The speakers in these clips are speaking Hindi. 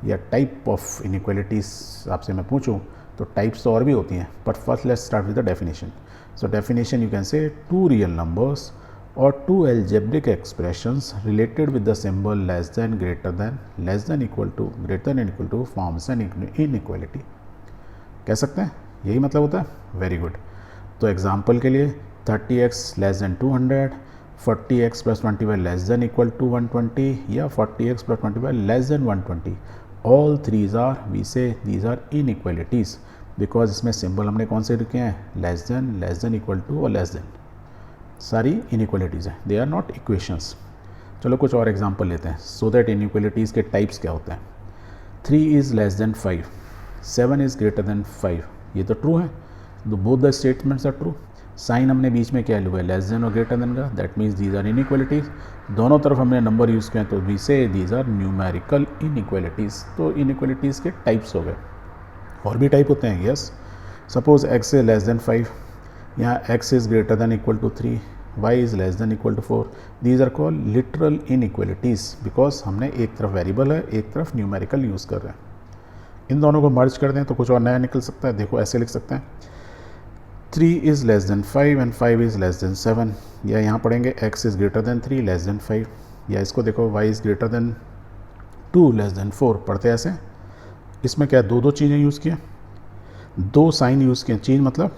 या टाइप ऑफ इनइक्वालिटीज़ आपसे मैं पूछूं तो टाइप्स तो और भी होती हैं, but first let's start with the definition. So definition you can say to real numbers or two algebraic expressions related with the symbol less than, greater than, less than equal to, greater than equal to forms an inequality. कह सकते हैं यही मतलब होता है. Very good. तो एग्जाम्पल के लिए 30x less than 200, 40x plus 25 less than equal to 120 या 40x plus 25 less than 120. All threes are we say these are inequalities because इसमें सिंबल हमने कौन से लिखे हैं, लेस देन इक्वल टू और लेस देन. सारी इनइक्वालिटीज़ हैं, दे आर नॉट इक्वेशंस. चलो कुछ और एग्जांपल लेते हैं सो दैट इनइक्वालिटीज़ के टाइप्स क्या होते हैं. 3 is less than 5, 7 is greater than 5. ये तो ट्रू है, तो both the statements are true. Sign हमने बीच में क्या लिया है, लेस देन और ग्रेटर देन का, that means these are inequalities. दोनों तरफ हमने नंबर यूज़ किए हैं तो we say these are numerical inequalities. तो इनइक्वालिटीज़ के टाइप्स हो गए. और भी टाइप होते हैं. Yes, suppose x is less than 5, यहाँ x is greater than equal to 3, y is less than equal to 4. These are called literal inequalities because हमने एक तरफ वेरिएबल है, एक तरफ न्यूमेरिकल यूज़ कर रहे हैं. इन दोनों को मर्ज कर दें तो कुछ और नया निकल सकता है. देखो ऐसे लिख सकते हैं 3 is less than 5 and 5 is less then 7. या यहाँ पढ़ेंगे x is greater then 3 less than 5. या इसको देखो y is greater then 2 less than 4. पढ़ते ऐसे. इसमें क्या दो चीज़ें यूज़ किए, दो साइन यूज़ किए. चीज़ मतलब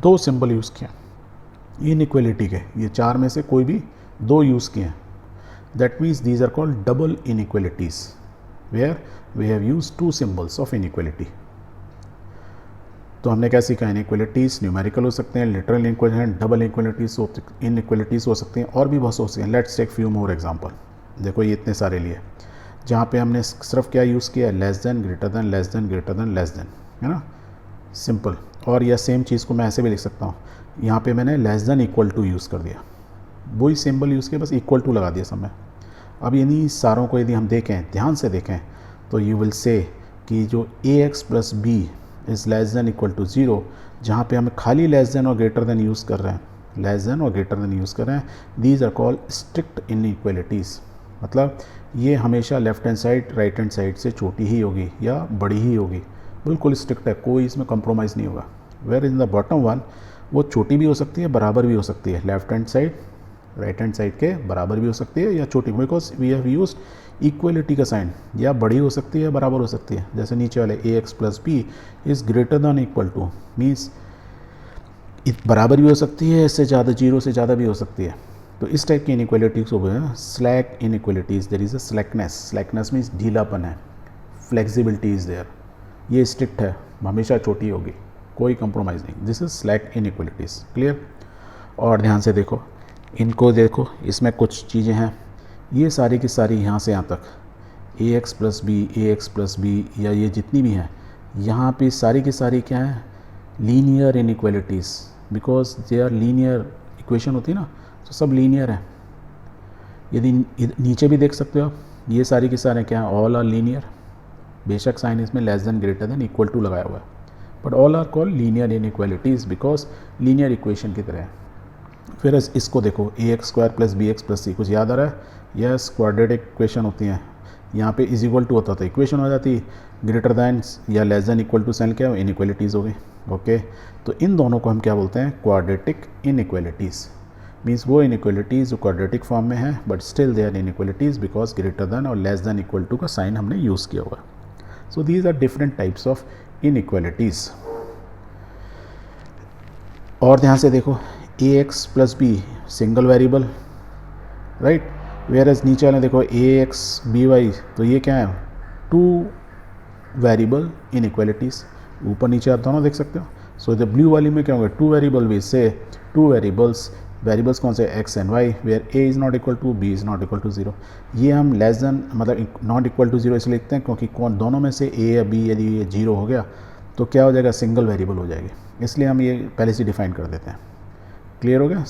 दो सिंबल यूज़ किए इनइक्वालिटी के. ये चार में से कोई भी दो यूज़ किए हैं. That means these are called double inequalities where we have use two symbols of inequality. तो हमने क्या सीखा, इनइक्वालिटीज़ न्यूमेरिकल हो सकते हैं, लिटरल इनइक्वालिटीज़, डबल इनइक्वालिटीज़ हो सकती हैं और भी बहुत हो सकती हैं. Let's take few more example. देखो ये इतने सारे लिए जहाँ पे हमने सिर्फ क्या यूज़ किया है, less than, greater then, less than, greater then, less than, है ना, सिंपल. और यह सेम चीज़ को मैं ऐसे भी लिख सकता हूँ. यहाँ पे मैंने less than equal to use कर दिया, वही सिंबल यूज़ किया, बस इक्वल टू लगा दिया सब में. अब इन्हीं सारों को यदि हम देखें, ध्यान से देखें, तो यू विल से कि जो ax plus B is less than equal to 0, जहाँ पे हम खाली लेस देन और ग्रेटर देन यूज़ कर रहे हैं, लेस देन और ग्रेटर देन यूज़ कर रहे हैं, these are called strict inequalities. मतलब ये हमेशा left hand side right hand side से छोटी ही होगी या बड़ी ही होगी, बिल्कुल स्ट्रिक्ट है, कोई इसमें कंप्रोमाइज़ नहीं होगा. Where in the bottom one वो छोटी भी हो सकती है, बराबर भी हो सकती है. Left hand side right hand side के बराबर भी हो सकती है या छोटी, because we have used equality का साइन. या बड़ी हो सकती है, बराबर हो सकती है. जैसे नीचे वाले ax plus B is greater than equal to means बराबर भी हो सकती है, इससे ज़्यादा, 0 से ज़्यादा भी हो सकती है. तो इस टाइप की इनइक्वालिटीज़ हो गए हैं slack inequalities. There is a slackness. Slackness means ढीलापन है, फ्लेक्सिबिलिटी इज़ देयर. ये स्ट्रिक्ट है, हमेशा छोटी होगी, कोई कंप्रोमाइज़ नहीं. This is slack inequalities. Clear. और ध्यान से देखो, इनको देखो, इसमें कुछ चीज़ें हैं, ये सारी की सारी यहाँ से यहाँ तक ax प्लस बी या ये जितनी भी हैं, यहाँ पे सारी की सारी क्या है, linear inequalities. Because they are linear equation होती है ना, तो सब लीनियर है. यदि नीचे भी देख सकते हो आप, ये सारी की सारे क्या है, ऑल आर लीनियर. बेशक साइन इसमें less than, greater than, equal to लगाया हुआ है, but all are called linear inequalities because linear equation की तरह है. फिर इसको देखो, ax square plus B X plus C. कुछ याद आ रहा है. यस, क्वाड्रेटिक इक्वेशन होती हैं. यहाँ पे इज इक्वल टू होता था, इक्वेशन हो जाती, ग्रेटर दैन या less than equal to sign क्या हो, इनइक्वालिटीज़ हो गई. ओके, तो इन दोनों को हम क्या बोलते हैं, क्वाड्रेटिक इनइक्वालिटीज़. मीन्स वो इनइक्वालिटीज़ जो क्वाड्रेटिक फॉर्म में है but still they are inequalities because greater than और लेस देन इक्वल टू का साइन हमने यूज़ किया हुआ. So these are different types of inequalities. और ध्यान से देखो, ax plus B single variable, right. Where as नीचे वाले देखो ax by, तो ये क्या है, टू वेरिएबल इनइक्वालिटीज़. ऊपर नीचे आप दोनों देख सकते हो. सो द ब्लू वाली में क्या होगा, two variable we say two variables कौन से, x and y, where a is not equal to, b is not equal to 0. ये हम लेस देन मतलब नॉट इक्वल टू 0 इसलिए लिखते हैं क्योंकि कौन दोनों में से a या b यदि ये 0 हो गया तो क्या हो जाएगा, सिंगल वेरिएबल हो जाएगी, इसलिए हम ये पहले से डिफाइन कर देते हैं. क्लियर हो गया.